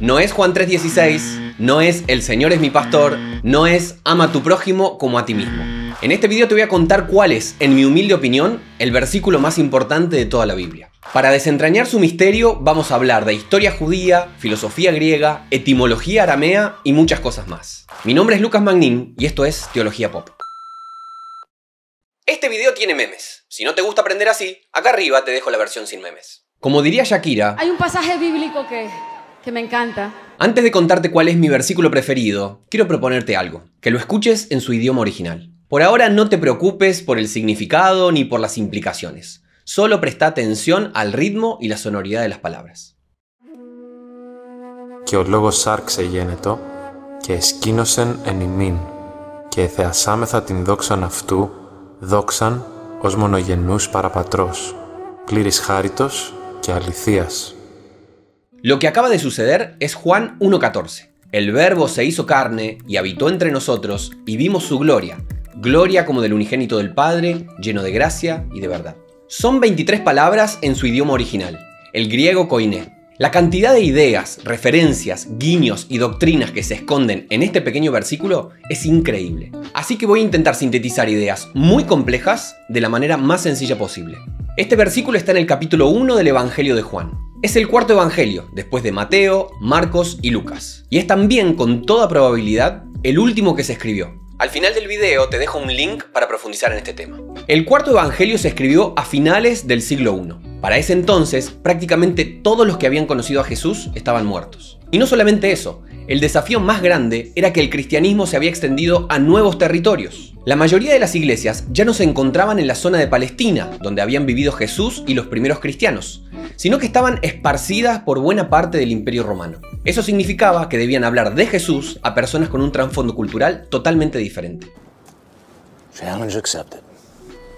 No es Juan 3:16, no es el Señor es mi pastor, no es ama a tu prójimo como a ti mismo. En este video te voy a contar cuál es, en mi humilde opinión, el versículo más importante de toda la Biblia. Para desentrañar su misterio vamos a hablar de historia judía, filosofía griega, etimología aramea y muchas cosas más. Mi nombre es Lucas Magnin y esto es Teología Pop. Este video tiene memes. Si no te gusta aprender así, acá arriba te dejo la versión sin memes. Como diría Shakira, hay un pasaje bíblico que me encanta. Antes de contarte cuál es mi versículo preferido, quiero proponerte algo, que lo escuches en su idioma original. Por ahora no te preocupes por el significado ni por las implicaciones. Solo presta atención al ritmo y la sonoridad de las palabras. Και ο λόγος άρξε γένετο και εσκήνωσεν εν ημίν και εθεασάμεθα την δόξαν αυτού, δόξαν ως μονογενούς παραπατρός, πλήρης χάριτος και αληθείας. Lo que acaba de suceder es Juan 1:14. El verbo se hizo carne y habitó entre nosotros y vimos su gloria, gloria como del unigénito del Padre, lleno de gracia y de verdad. Son 23 palabras en su idioma original, el griego koiné. La cantidad de ideas, referencias, guiños y doctrinas que se esconden en este pequeño versículo es increíble. Así que voy a intentar sintetizar ideas muy complejas de la manera más sencilla posible. Este versículo está en el capítulo 1 del Evangelio de Juan. Es el cuarto evangelio, después de Mateo, Marcos y Lucas. Y es también, con toda probabilidad, el último que se escribió. Al final del video te dejo un link para profundizar en este tema. El cuarto evangelio se escribió a finales del siglo I. Para ese entonces, prácticamente todos los que habían conocido a Jesús estaban muertos. Y no solamente eso, el desafío más grande era que el cristianismo se había extendido a nuevos territorios. La mayoría de las iglesias ya no se encontraban en la zona de Palestina, donde habían vivido Jesús y los primeros cristianos, sino que estaban esparcidas por buena parte del Imperio Romano. Eso significaba que debían hablar de Jesús a personas con un trasfondo cultural totalmente diferente. Challenge accepted.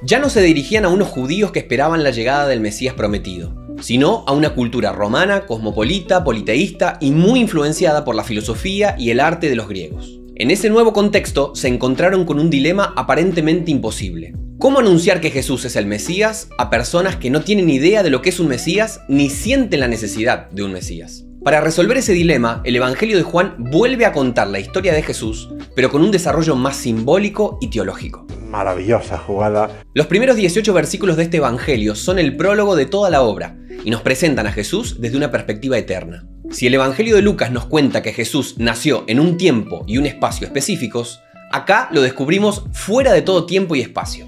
Ya no se dirigían a unos judíos que esperaban la llegada del Mesías prometido, sino a una cultura romana, cosmopolita, politeísta y muy influenciada por la filosofía y el arte de los griegos. En ese nuevo contexto se encontraron con un dilema aparentemente imposible. ¿Cómo anunciar que Jesús es el Mesías a personas que no tienen idea de lo que es un Mesías ni sienten la necesidad de un Mesías? Para resolver ese dilema, el Evangelio de Juan vuelve a contar la historia de Jesús, pero con un desarrollo más simbólico y teológico. Maravillosa jugada. Los primeros 18 versículos de este Evangelio son el prólogo de toda la obra y nos presentan a Jesús desde una perspectiva eterna. Si el Evangelio de Lucas nos cuenta que Jesús nació en un tiempo y un espacio específicos, acá lo descubrimos fuera de todo tiempo y espacio.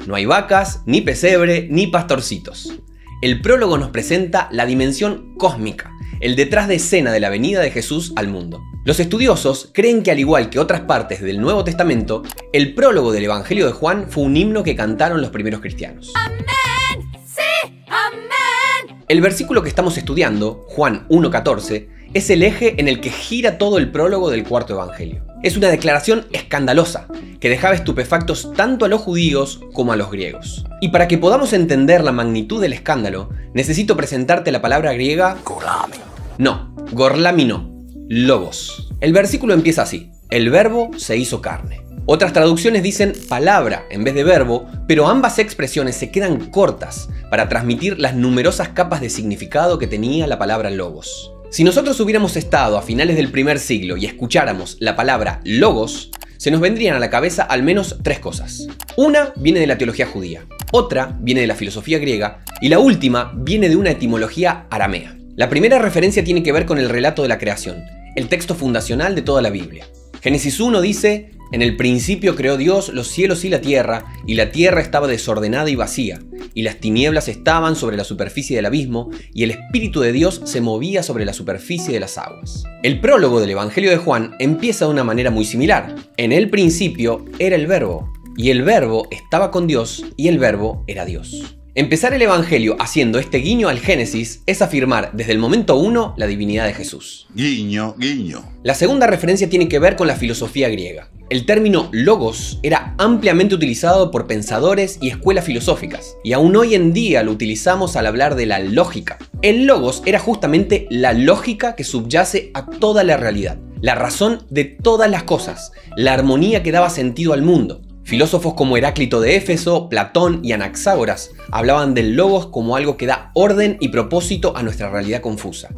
No hay vacas, ni pesebre, ni pastorcitos. El prólogo nos presenta la dimensión cósmica, el detrás de escena de la venida de Jesús al mundo. Los estudiosos creen que, al igual que otras partes del Nuevo Testamento, el prólogo del Evangelio de Juan fue un himno que cantaron los primeros cristianos. ¡Amén! ¡Sí! ¡Amén! El versículo que estamos estudiando, Juan 1:14, es el eje en el que gira todo el prólogo del cuarto evangelio. Es una declaración escandalosa que dejaba estupefactos tanto a los judíos como a los griegos. Y para que podamos entender la magnitud del escándalo, necesito presentarte la palabra griega Gorlami. No, gorlami no, logos. El versículo empieza así: el verbo se hizo carne. Otras traducciones dicen palabra en vez de verbo, pero ambas expresiones se quedan cortas para transmitir las numerosas capas de significado que tenía la palabra logos. Si nosotros hubiéramos estado a finales del primer siglo y escucháramos la palabra logos, se nos vendrían a la cabeza al menos tres cosas. Una viene de la teología judía, otra viene de la filosofía griega y la última viene de una etimología aramea. La primera referencia tiene que ver con el relato de la creación, el texto fundacional de toda la Biblia. Génesis 1 dice: en el principio creó Dios los cielos y la tierra estaba desordenada y vacía, y las tinieblas estaban sobre la superficie del abismo, y el Espíritu de Dios se movía sobre la superficie de las aguas. El prólogo del Evangelio de Juan empieza de una manera muy similar. En el principio era el Verbo, y el Verbo estaba con Dios, y el Verbo era Dios. Empezar el Evangelio haciendo este guiño al Génesis es afirmar desde el momento 1 la divinidad de Jesús. Guiño, guiño. La segunda referencia tiene que ver con la filosofía griega. El término logos era ampliamente utilizado por pensadores y escuelas filosóficas, y aún hoy en día lo utilizamos al hablar de la lógica. El logos era justamente la lógica que subyace a toda la realidad, la razón de todas las cosas, la armonía que daba sentido al mundo. Filósofos como Heráclito de Éfeso, Platón y Anaxágoras hablaban del logos como algo que da orden y propósito a nuestra realidad confusa.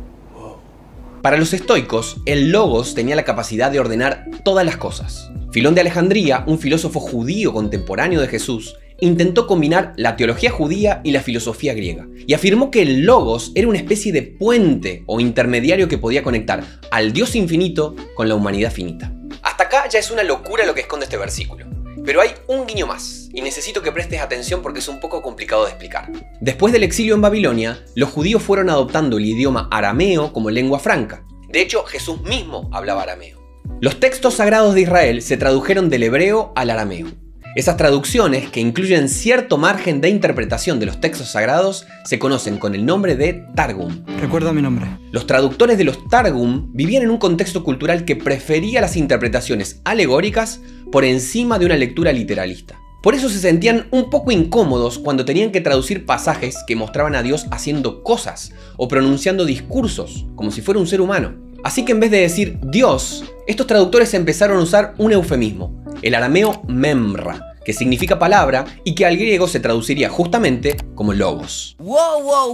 Para los estoicos, el logos tenía la capacidad de ordenar todas las cosas. Filón de Alejandría, un filósofo judío contemporáneo de Jesús, intentó combinar la teología judía y la filosofía griega, y afirmó que el logos era una especie de puente o intermediario que podía conectar al Dios infinito con la humanidad finita. Hasta acá ya es una locura lo que esconde este versículo. Pero hay un guiño más, y necesito que prestes atención porque es un poco complicado de explicar. Después del exilio en Babilonia, los judíos fueron adoptando el idioma arameo como lengua franca. De hecho, Jesús mismo hablaba arameo. Los textos sagrados de Israel se tradujeron del hebreo al arameo. Esas traducciones, que incluyen cierto margen de interpretación de los textos sagrados, se conocen con el nombre de Targum. Recuerda mi nombre. Los traductores de los Targum vivían en un contexto cultural que prefería las interpretaciones alegóricas por encima de una lectura literalista. Por eso se sentían un poco incómodos cuando tenían que traducir pasajes que mostraban a Dios haciendo cosas o pronunciando discursos, como si fuera un ser humano. Así que en vez de decir Dios, estos traductores empezaron a usar un eufemismo, el arameo memra, que significa palabra y que al griego se traduciría justamente como logos. Wow.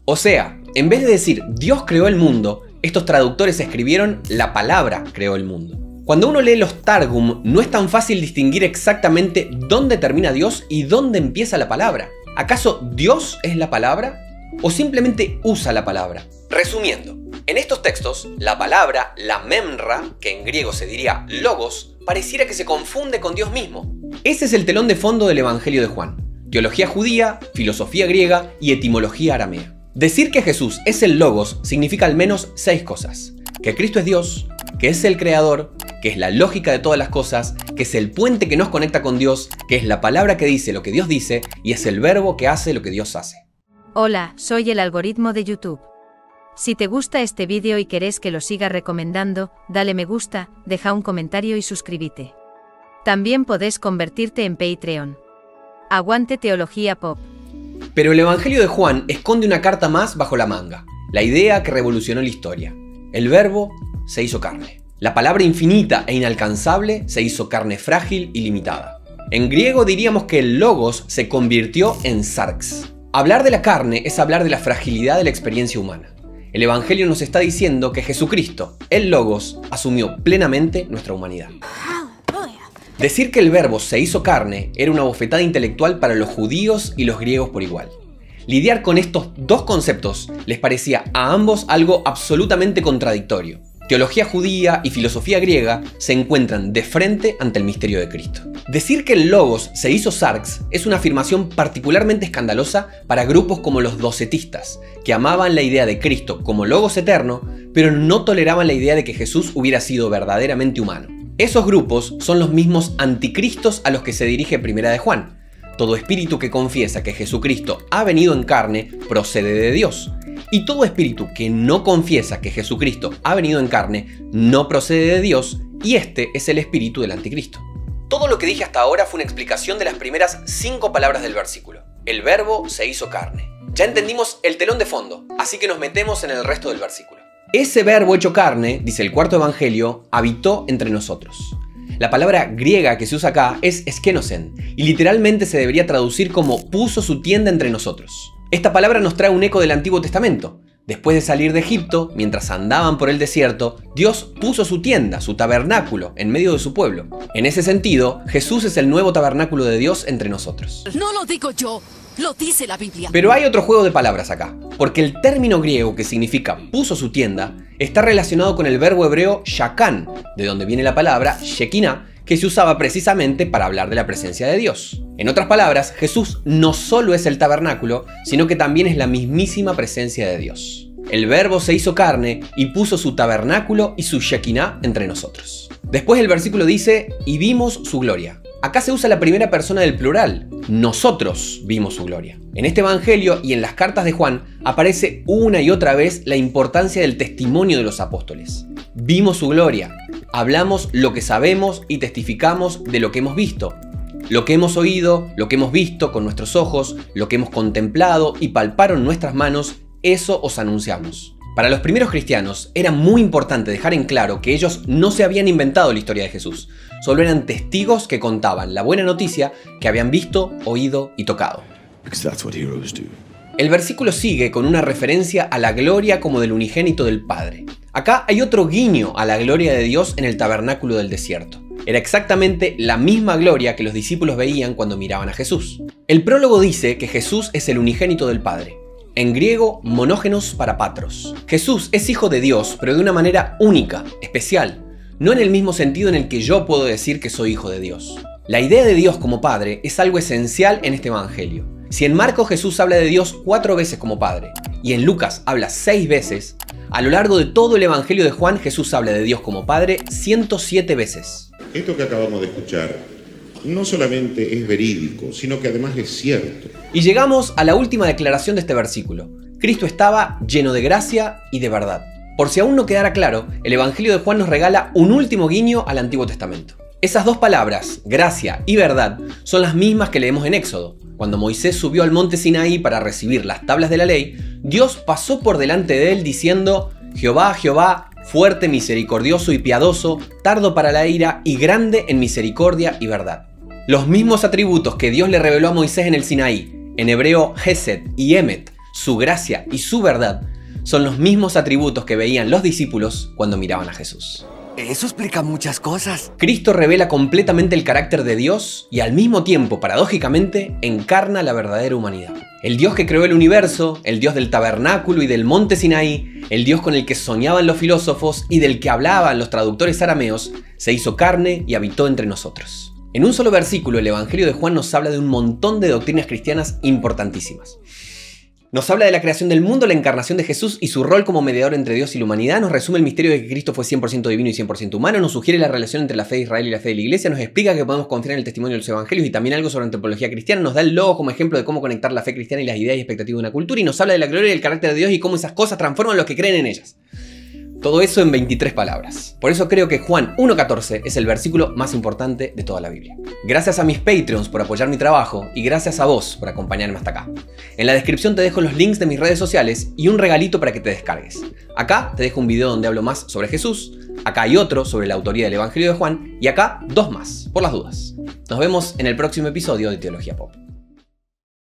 O sea, en vez de decir Dios creó el mundo, estos traductores escribieron la palabra creó el mundo. Cuando uno lee los Targum, no es tan fácil distinguir exactamente dónde termina Dios y dónde empieza la palabra. ¿Acaso Dios es la palabra? ¿O simplemente usa la palabra? Resumiendo, en estos textos, la palabra, la memra, que en griego se diría logos, pareciera que se confunde con Dios mismo. Ese es el telón de fondo del Evangelio de Juan. Teología judía, filosofía griega y etimología aramea. Decir que Jesús es el logos significa al menos 6 cosas. Que Cristo es Dios, que es el creador, que es la lógica de todas las cosas, que es el puente que nos conecta con Dios, que es la palabra que dice lo que Dios dice y es el verbo que hace lo que Dios hace. Hola, soy el algoritmo de YouTube. Si te gusta este vídeo y querés que lo siga recomendando, dale me gusta, deja un comentario y suscríbete. También podés convertirte en Patreon. Aguante Teología Pop. Pero el Evangelio de Juan esconde una carta más bajo la manga, la idea que revolucionó la historia. El verbo se hizo carne. La palabra infinita e inalcanzable se hizo carne frágil y limitada. En griego diríamos que el logos se convirtió en sarx. Hablar de la carne es hablar de la fragilidad de la experiencia humana. El Evangelio nos está diciendo que Jesucristo, el logos, asumió plenamente nuestra humanidad. Decir que el verbo se hizo carne era una bofetada intelectual para los judíos y los griegos por igual. Lidiar con estos dos conceptos les parecía a ambos algo absolutamente contradictorio. Teología judía y filosofía griega se encuentran de frente ante el misterio de Cristo. Decir que el logos se hizo sarx es una afirmación particularmente escandalosa para grupos como los docetistas, que amaban la idea de Cristo como logos eterno, pero no toleraban la idea de que Jesús hubiera sido verdaderamente humano. Esos grupos son los mismos anticristos a los que se dirige Primera de Juan. Todo espíritu que confiesa que Jesucristo ha venido en carne procede de Dios. Y todo espíritu que no confiesa que Jesucristo ha venido en carne no procede de Dios, y este es el espíritu del anticristo. Todo lo que dije hasta ahora fue una explicación de las primeras 5 palabras del versículo. El verbo se hizo carne. Ya entendimos el telón de fondo, así que nos metemos en el resto del versículo. Ese verbo hecho carne, dice el cuarto evangelio, habitó entre nosotros. La palabra griega que se usa acá es skenosen, y literalmente se debería traducir como puso su tienda entre nosotros. Esta palabra nos trae un eco del Antiguo Testamento. Después de salir de Egipto, mientras andaban por el desierto, Dios puso su tienda, su tabernáculo, en medio de su pueblo. En ese sentido, Jesús es el nuevo tabernáculo de Dios entre nosotros. No lo digo yo, lo dice la Biblia. Pero hay otro juego de palabras acá, porque el término griego que significa puso su tienda está relacionado con el verbo hebreo shakan, de donde viene la palabra shekinah, que se usaba precisamente para hablar de la presencia de Dios. En otras palabras, Jesús no solo es el tabernáculo, sino que también es la mismísima presencia de Dios. El verbo se hizo carne y puso su tabernáculo y su shekinah entre nosotros. Después el versículo dice, y vimos su gloria. Acá se usa la primera persona del plural. Nosotros vimos su gloria. En este evangelio y en las cartas de Juan aparece una y otra vez la importancia del testimonio de los apóstoles. Vimos su gloria. Hablamos lo que sabemos y testificamos de lo que hemos visto. Lo que hemos oído, lo que hemos visto con nuestros ojos, lo que hemos contemplado y palparon nuestras manos, eso os anunciamos. Para los primeros cristianos era muy importante dejar en claro que ellos no se habían inventado la historia de Jesús, solo eran testigos que contaban la buena noticia que habían visto, oído y tocado. Because that's what heroes do. El versículo sigue con una referencia a la gloria como del unigénito del Padre. Acá hay otro guiño a la gloria de Dios en el tabernáculo del desierto. Era exactamente la misma gloria que los discípulos veían cuando miraban a Jesús. El prólogo dice que Jesús es el unigénito del Padre. En griego, monógenos para patros. Jesús es hijo de Dios, pero de una manera única, especial. No en el mismo sentido en el que yo puedo decir que soy hijo de Dios. La idea de Dios como Padre es algo esencial en este evangelio. Si en Marcos Jesús habla de Dios 4 veces como Padre, y en Lucas habla 6 veces, a lo largo de todo el evangelio de Juan Jesús habla de Dios como Padre 107 veces. Esto que acabamos de escuchar no solamente es verídico, sino que además es cierto. Y llegamos a la última declaración de este versículo. Cristo estaba lleno de gracia y de verdad. Por si aún no quedara claro, el evangelio de Juan nos regala un último guiño al Antiguo Testamento. Esas dos palabras, gracia y verdad, son las mismas que leemos en Éxodo. Cuando Moisés subió al monte Sinaí para recibir las tablas de la ley, Dios pasó por delante de él diciendo: Jehová, Jehová, fuerte, misericordioso y piadoso, tardo para la ira y grande en misericordia y verdad. Los mismos atributos que Dios le reveló a Moisés en el Sinaí, en hebreo Hesed y Emet, su gracia y su verdad, son los mismos atributos que veían los discípulos cuando miraban a Jesús. Eso explica muchas cosas. Cristo revela completamente el carácter de Dios y al mismo tiempo, paradójicamente, encarna la verdadera humanidad. El Dios que creó el universo, el Dios del tabernáculo y del monte Sinaí, el Dios con el que soñaban los filósofos y del que hablaban los traductores arameos, se hizo carne y habitó entre nosotros. En un solo versículo, el Evangelio de Juan nos habla de un montón de doctrinas cristianas importantísimas. Nos habla de la creación del mundo, la encarnación de Jesús y su rol como mediador entre Dios y la humanidad. Nos resume el misterio de que Cristo fue 100% divino y 100% humano. Nos sugiere la relación entre la fe de Israel y la fe de la Iglesia. Nos explica que podemos confiar en el testimonio de los evangelios y también algo sobre antropología cristiana. Nos da el logo como ejemplo de cómo conectar la fe cristiana y las ideas y expectativas de una cultura. Y nos habla de la gloria y el carácter de Dios y cómo esas cosas transforman a los que creen en ellas. Todo eso en 23 palabras. Por eso creo que Juan 1.14 es el versículo más importante de toda la Biblia. Gracias a mis Patreons por apoyar mi trabajo y gracias a vos por acompañarme hasta acá. En la descripción te dejo los links de mis redes sociales y un regalito para que te descargues. Acá te dejo un video donde hablo más sobre Jesús, acá hay otro sobre la autoría del Evangelio de Juan y acá 2 más, por las dudas. Nos vemos en el próximo episodio de Teología Pop.